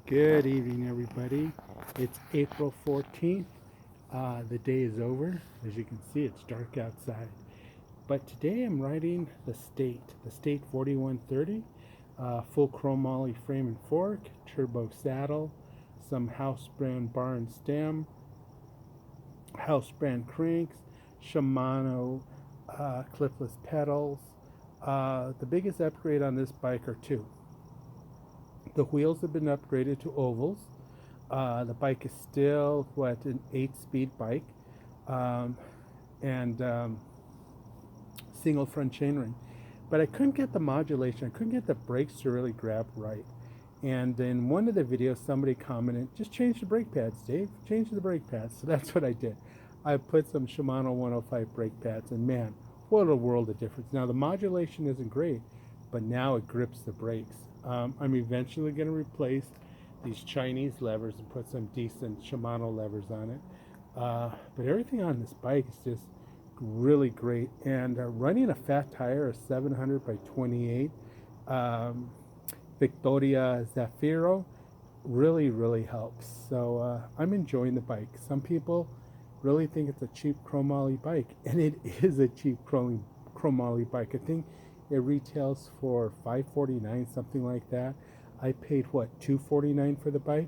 Good evening, everybody. It's April 14th. The day is over. As you can see, it's dark outside. But today I'm riding the State 4130, full chromoly frame and fork, turbo saddle, some house brand bar and stem, house brand cranks, Shimano clipless pedals. The biggest upgrade on this bike are two. The wheels have been upgraded to ovals. The bike is still an 8-speed bike, um, and single front chainring. But I couldn't get the modulation. I couldn't get the brakes to really grab right. And in one of the videos, somebody commented, "Just change the brake pads, Dave. Change the brake pads." So that's what I did. I put some Shimano 105 brake pads, and man, what a world of difference. Now the modulation isn't great, but now it grips the brakes. I'm eventually going to replace these Chinese levers and put some decent Shimano levers on it. But everything on this bike is just really great. And running a fat tire, a 700 by 28 Victoria Zafiro, really helps. So I'm enjoying the bike. Some people really think it's a cheap chromoly bike, and it is a cheap chromoly bike. I think it retails for $549, something like that. I paid what, $249 for the bike,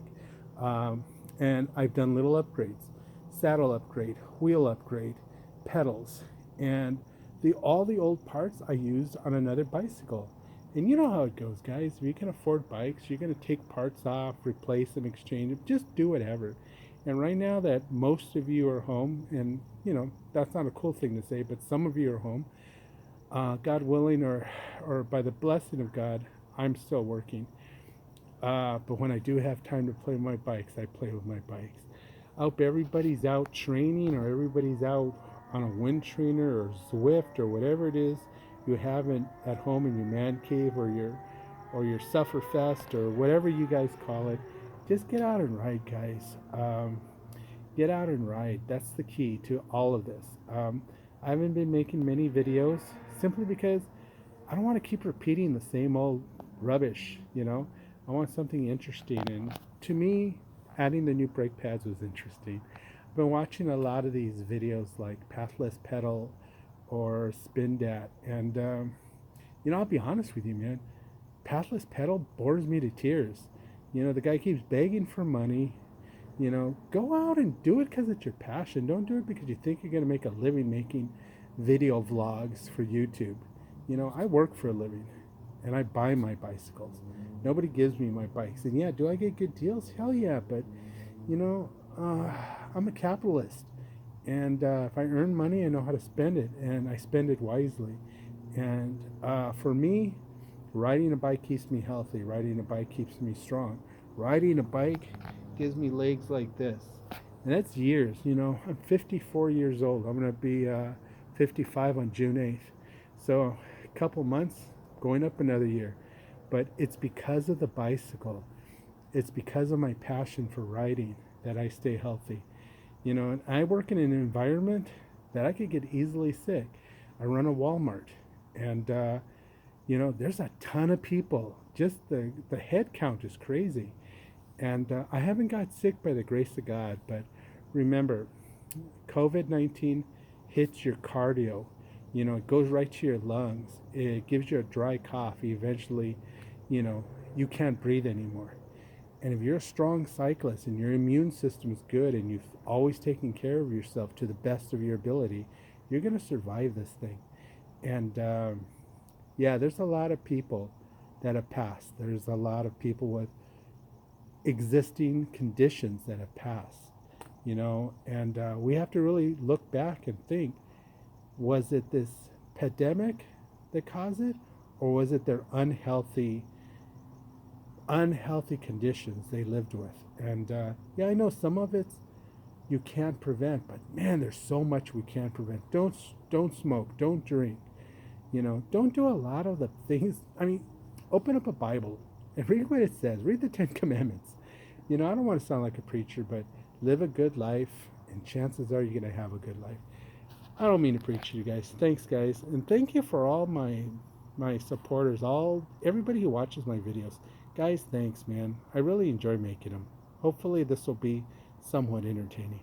and I've done little upgrades: saddle upgrade, wheel upgrade, pedals, and all the old parts I used on another bicycle. And you know how it goes, guys. If you can afford bikes, you're going to take parts off, replace them, exchange them, just do whatever. And right now that most of you are home, and that's not a cool thing to say, but some of you are home, God willing, or by the blessing of God, I'm still working. But when I do have time to play with my bikes, I play with my bikes. I hope everybody's out training, or everybody's out on a wind trainer or Zwift or whatever it is you have at home in your man cave, or your Sufferfest, or whatever you guys call it. Just get out and ride, guys. Get out and ride. That's the key to all of this. I haven't been making many videos simply because I don't want to keep repeating the same old rubbish. I want something interesting. And to me, adding the new brake pads was interesting. I've been watching a lot of these videos like Pathless Pedal or Spin Dat, and I'll be honest with you, man. Pathless Pedal bores me to tears. The guy keeps begging for money. Go out and do it because it's your passion. Don't do it because you think you're going to make a living making video vlogs for YouTube. I work for a living, and I buy my bicycles. Nobody gives me my bikes. And yeah, do I get good deals? Hell yeah. But, I'm a capitalist. And if I earn money, I know how to spend it, and I spend it wisely. And for me, riding a bike keeps me healthy. Riding a bike keeps me strong. Riding a bike gives me legs like this. And that's years. I'm 54 years old. I'm going to be 55 on June 8th. So a couple months, going up another year. But it's because of the bicycle. It's because of my passion for riding that I stay healthy. And I work in an environment that I could get easily sick. I run a Walmart, and there's a ton of people. Just the head count is crazy. And I haven't got sick by the grace of God, but remember, COVID-19 hits your cardio. It goes right to your lungs. It gives you a dry cough. Eventually, you can't breathe anymore. And if you're a strong cyclist and your immune system is good and you've always taken care of yourself to the best of your ability, you're going to survive this thing. And there's a lot of people that have passed. There's a lot of people with existing conditions that have passed, and we have to really look back and think, was it this pandemic that caused it, or was it their unhealthy conditions they lived with? And I know some of it's you can't prevent, but man, there's so much we can't prevent. Don't smoke, don't drink, don't do a lot of the things. I mean, open up a Bible and read what it says. Read the 10 Commandments. I don't want to sound like a preacher, but live a good life, and chances are you're going to have a good life. I don't mean to preach to you guys. Thanks, guys. And thank you for all my supporters, everybody who watches my videos. Guys, thanks, man. I really enjoy making them. Hopefully, this will be somewhat entertaining.